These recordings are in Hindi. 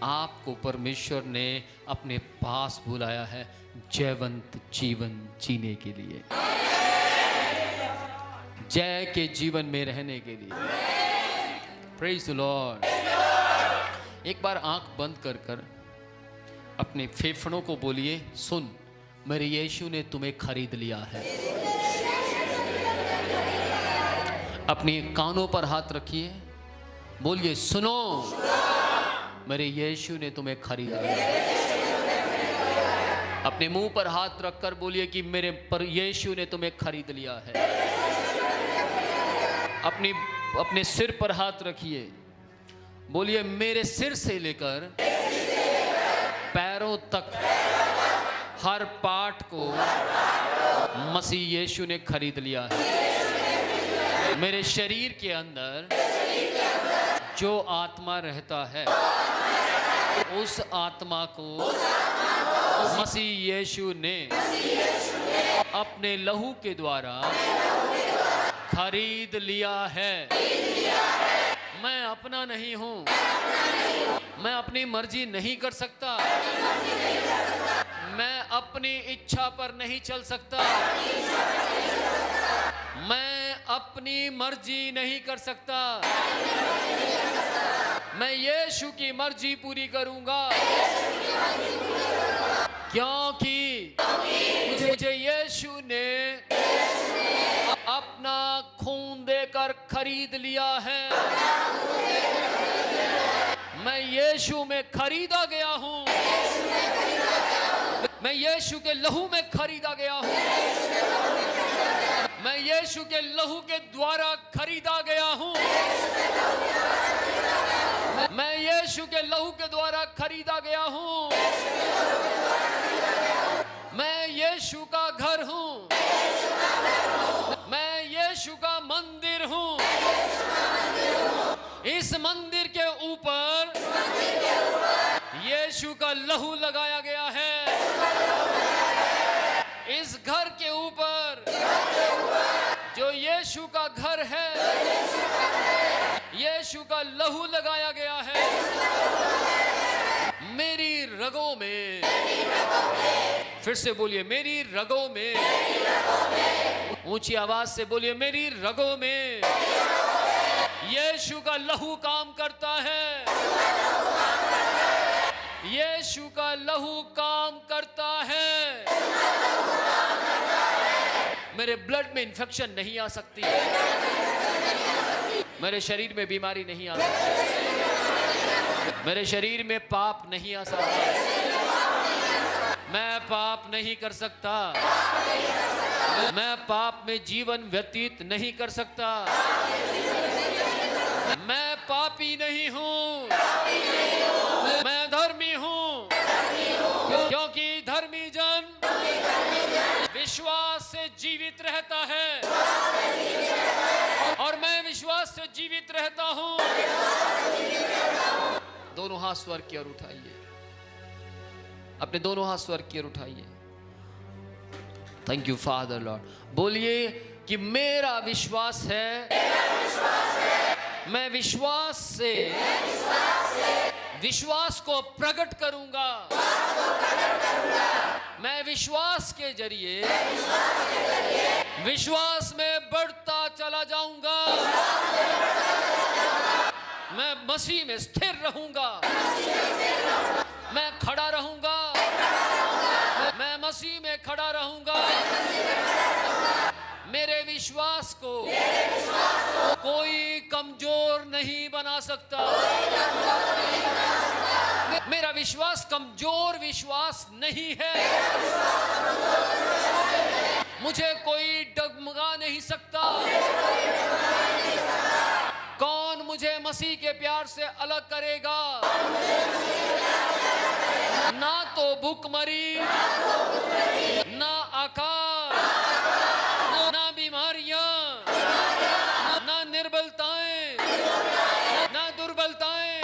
आपको परमेश्वर ने अपने पास बुलाया है जयवंत जीवन जीने के लिए, जय के जीवन में रहने के लिए। Praise the lord. एक बार आंख बंद कर कर अपने फेफड़ों को बोलिए, सुन, मेरे यीशु ने तुम्हें खरीद लिया है। अपने कानों पर हाथ रखिए, बोलिए, सुनो, मेरे यीशु ने तुम्हें खरीदा है। अपने मुंह पर हाथ रखकर बोलिए कि मेरे पर यीशु ने तुम्हें खरीद लिया है। अपने सिर पर हाथ रखिए, बोलिए, मेरे सिर से लेकर पैरों तक हर पार्ट को मसीह यीशु ने खरीद लिया है। मेरे शरीर के अंदर जो आत्मा रहता है, उस आत्मा को मसीह यीशु ने अपने लहू के द्वारा खरीद लिया है। मैं अपना नहीं हूँ, मैं अपनी मर्जी नहीं कर सकता, मैं अपनी इच्छा पर नहीं चल सकता, मैं अपनी मर्जी नहीं कर सकता, मैं यीशु की मर्जी पूरी करूंगा, क्योंकि मुझे यीशु ने अपना खून देकर खरीद लिया है। मैं यीशु में खरीदा गया हूँ, मैं यीशु के लहू में खरीदा गया हूँ, मैं यीशु के लहू के द्वारा खरीदा गया हूँ, मैं यीशु के लहू के द्वारा खरीदा गया हूँ। मैं यीशु का घर हूँ, मैं यीशु का मंदिर हूँ। इस मंदिर के ऊपर यीशु का लहू लगाया गया है। इस घर के ऊपर जो यीशु का घर है, यीशु का लहू लगाया गया है। मेरी रगों में, फिर से बोलिए, मेरी रगों में, ऊंची आवाज से बोलिए, मेरी रगों में यीशु का लहू काम करता है। यीशु का लहू काम करता है। मेरे ब्लड में इंफेक्शन नहीं आ सकती, मेरे शरीर में बीमारी नहीं आ सकती, मेरे शरीर में पाप नहीं आ सकता, मैं पाप नहीं कर सकता, मैं पाप में जीवन व्यतीत नहीं कर सकता, मैं पापी नहीं हूँ, मैं धर्मी हूँ, क्योंकि धर्मी जन विश्वास से जीवित रहता है और मैं विश्वास से जीवित रहता हूँ। दोनों हाथ स्वर की ओर उठाइए, अपने दोनों हाथ स्वर की ओर उठाइए। Thank you father Lord. बोलिए कि मेरा विश्वास है, मैं विश्वास से विश्वास को प्रकट करूंगा, मैं विश्वास के जरिए विश्वास में बढ़ता चला जाऊंगा, मैं मसीह में स्थिर रहूंगा, मैं खड़ा रहूंगा, मैं मसीह में खड़ा रहूंगा। मेरे विश्वास को कोई कमजोर नहीं बना सकता। मेरा विश्वास कमजोर विश्वास नहीं है। मुझे कोई डगमगा नहीं सकता। कौन मुझे मसीह के प्यार से अलग करेगा? ना तो भूखमरी, ना आकार, ना बीमारियां, ना निर्बलताएं, ना दुर्बलताएं,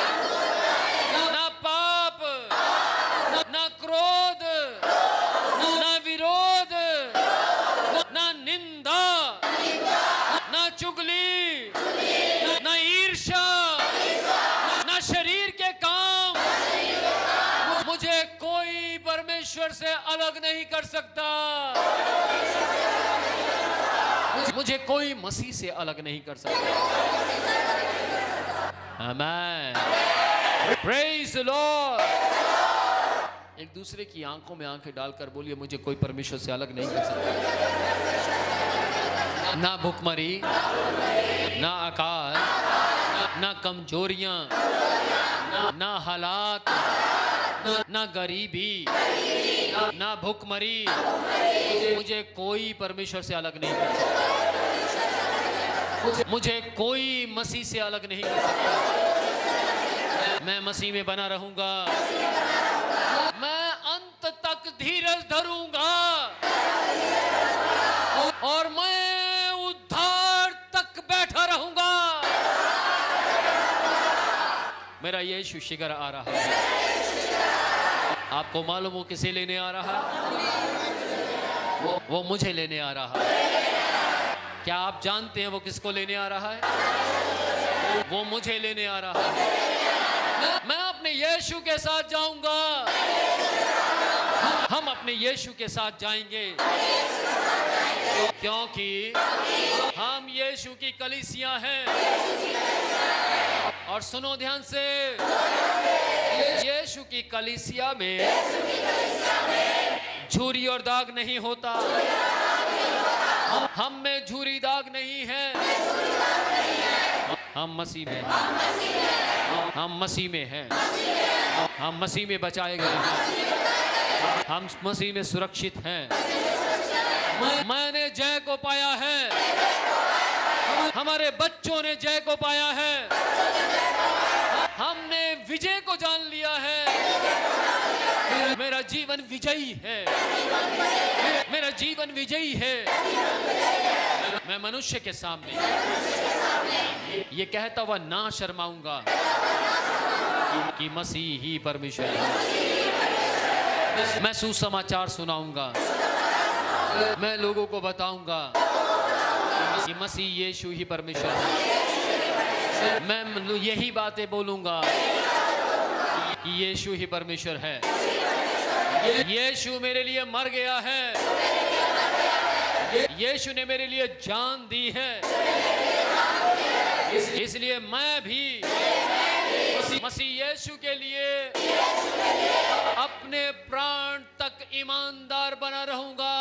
ना पाप, ना क्रोध, ना विरोध, ना निंदा, ना चुगली, ना ईर्ष्या, ना शरीर के काम, परमेश्वर से अलग नहीं कर सकता। मुझे कोई मसीह से अलग नहीं कर सकता। आमेन। Praise the lord. एक दूसरे की आंखों में आंखें डालकर बोलिए, मुझे कोई परमेश्वर से अलग नहीं कर सकता। ना भूखमरी, ना अकाल, ना कमजोरियां, ना हालात, ना गरीबी, ना भूखमरी, मुझे कोई परमेश्वर से अलग नहीं कर सकता। मुझे कोई मसीह से अलग नहीं कर सकता। मैं मसीह में बना रहूंगा। मैं अंत तक धीरज धरूंगा और मैं उद्धार तक बैठा रहूंगा। मेरा यीशु शीघ्र आ रहा है। आपको मालूम हो किसे लेने आ रहा है? वो मुझे लेने आ रहा है। क्या आप जानते हैं वो किसको लेने आ रहा है? वो मुझे लेने आ रहा है। मैं अपने यीशु के साथ जाऊंगा। हम अपने यीशु के साथ जाएंगे क्योंकि हम यीशु की कलीसिया हैं। और सुनो ध्यान से, यीशु की कलीसिया में झुर्री और दाग नहीं होता। हम में झुर्री दाग नहीं है। हम मसीह में हैं। हम मसीह में हैं। हम मसीह में बचाए गए हैं। हम मसीह में सुरक्षित हैं। मैंने जय को पाया है। हमारे बच्चों ने जय को पाया है। हमने विजय को जान लिया है। मेरा जीवन विजयी है। मेरा जीवन विजयी है। मैं मनुष्य के सामने ये कहता हुआ ना शर्माऊंगा कि मसीह ही परमेश्वर है। मैं सुसमाचार सुनाऊंगा। मैं लोगों को बताऊंगा कि मसीह यीशु ही परमेश्वर है। मैं यही बातें बोलूंगा कि यीशु ही परमेश्वर है। यीशु मेरे लिए मर गया है। यीशु ने मेरे लिए जान दी है। इसलिए मैं भी मसीह यीशु के लिए अपने प्राण तक ईमानदार बना रहूंगा।